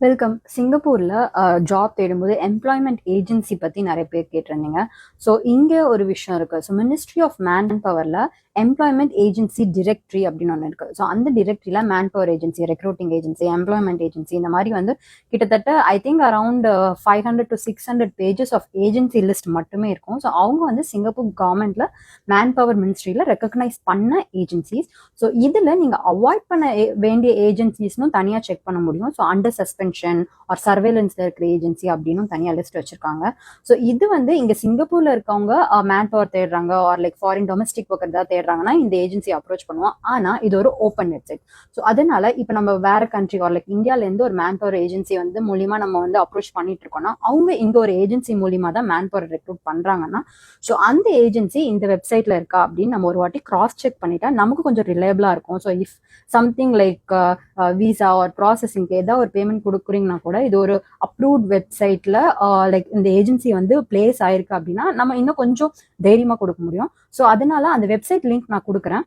Welcome. சிங்கப்பூர்ல job தேடும்போது employment agency பத்தி நிறைய பேர் கேட்டிருந்தீங்க. ஸோ இங்க ஒரு விஷயம் இருக்கு. ஸோ மினிஸ்ட்ரி ஆஃப் மேன் பவர்ல எம்ப்ளாய்மெண்ட் ஏஜென்சி டிரெக்டரி அப்படின்னு ஒன்று இருக்கு. ஸோ அந்த டிரெக்டரியில manpower agency, recruiting agency, employment agency இந்த மாதிரி வந்து கிட்டத்தட்ட I think around 500 to 600 pages of agency list மட்டுமே இருக்கும். ஸோ அவங்க வந்து சிங்கப்பூர் கவர்மெண்ட்ல மேன் பவர் மினிஸ்ட்ரியில ரெக்கக்னைஸ் பண்ண ஏஜென்சிஸ். ஸோ இதுல நீங்க அவாய்ட் பண்ண வேண்டிய ஏஜென்சிஸ்னும் தனியா செக் பண்ண முடியும். ஸோ அண்டர் சஸ்பென்ஷன் ஆர் சர்வேலன்ஸ்ல இருக்கிற ஏஜென்சி அப்படின்னு தனியா லிஸ்ட் வச்சிருக்காங்க. ஸோ இது வந்து இங்க சிங்கப்பூர்ல இருக்கவங்க மேன் பவர் தேடுறாங்க or like foreign domestic worker தான் தேடுறாங்கன்னா இந்த ஏஜென்சி அப்ரோச் பண்ணுவோம். ஆனா இது ஒரு ஓப்பன் வெப்சைட். ஸோ அதனால இப்ப நம்ம வேற கண்ட்ரி ஆர் லைக் இந்தியால இருந்து ஒரு மேன் பவர் ஏஜென்சி வந்து மூலியமா நம்ம வந்து அப்ரோச் பண்ணிட்டு இருக்கோம்னா அவங்க இங்க ஒரு ஏஜென்சி மூலியமா தான் மேன் பவர் ரெக்ரூட் பண்றாங்கன்னா ஸோ அந்த ஏஜென்சி இந்த வெப்சைட்ல இருக்கா அப்படின்னு நம்ம ஒரு வாட்டி கிராஸ் செக் பண்ணிட்டா நமக்கு கொஞ்சம் ரிலையபிளா இருக்கும். So if something like visa or ப்ராசஸிங்க்கு ஏதாவது ஒரு பேமெண்ட் கொடுக்குறீங்கன்னா கூட இது ஒரு அப்ரூவ்ட் வெப்சைட்ல லைக் இந்த ஏஜென்சி வந்து பிளேஸ் ஆயிருக்கு அப்படின்னா நம்ம இன்னும் கொஞ்சம் தைரியமா கொடுக்க முடியும். ஸோ அதனால அந்த வெப்சைட் லிங்க் நான் கொடுக்குறேன்.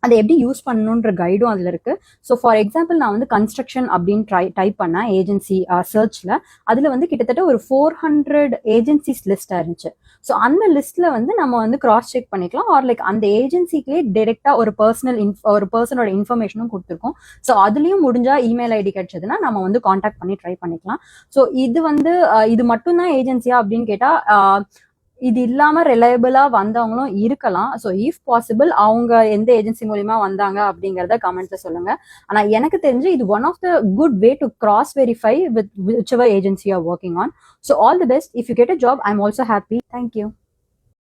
அதை எப்படி யூஸ் பண்ணணுன்ற கைடும் அதில் இருக்கு. ஸோ ஃபார் எக்ஸாம்பிள் நான் வந்து கன்ஸ்ட்ரக்ஷன் அப்படின்னு டைப் பண்ணேன் ஏஜென்சி சர்ச்ல. அதில் வந்து கிட்டத்தட்ட ஒரு 400 ஏஜென்சிஸ் லிஸ்டாக இருந்துச்சு. ஸோ அந்த லிஸ்ட்ல வந்து நம்ம வந்து கிராஸ் செக் பண்ணிக்கலாம் ஆர் லைக் அந்த ஏஜென்சிக்கே டைரெக்டா ஒரு பர்சனோட இன்ஃபர்மேஷனும் கொடுத்துருக்கோம். ஸோ அதுலயும் முடிஞ்சா இமெயில் ஐடி கிடைச்சதுன்னா நம்ம வந்து கான்டாக்ட் பண்ணி ட்ரை பண்ணிக்கலாம். ஸோ இது வந்து இது மட்டும்தான் ஏஜென்சியா அப்படின்னு கேட்டா இது இல்லாம ரிலையபிளா வந்தவங்களும் இருக்கலாம். ஸோ இஃப் பாசிபிள் அவங்க எந்த ஏஜென்சி மூலியமா வந்தாங்க அப்படிங்கறத கமெண்ட்ல சொல்லுங்க. ஆனா எனக்கு தெரிஞ்சு இது one of the good way to cross verify with whichever agency you are working on. So all the best. If you get a job, I'm also happy. Thank you.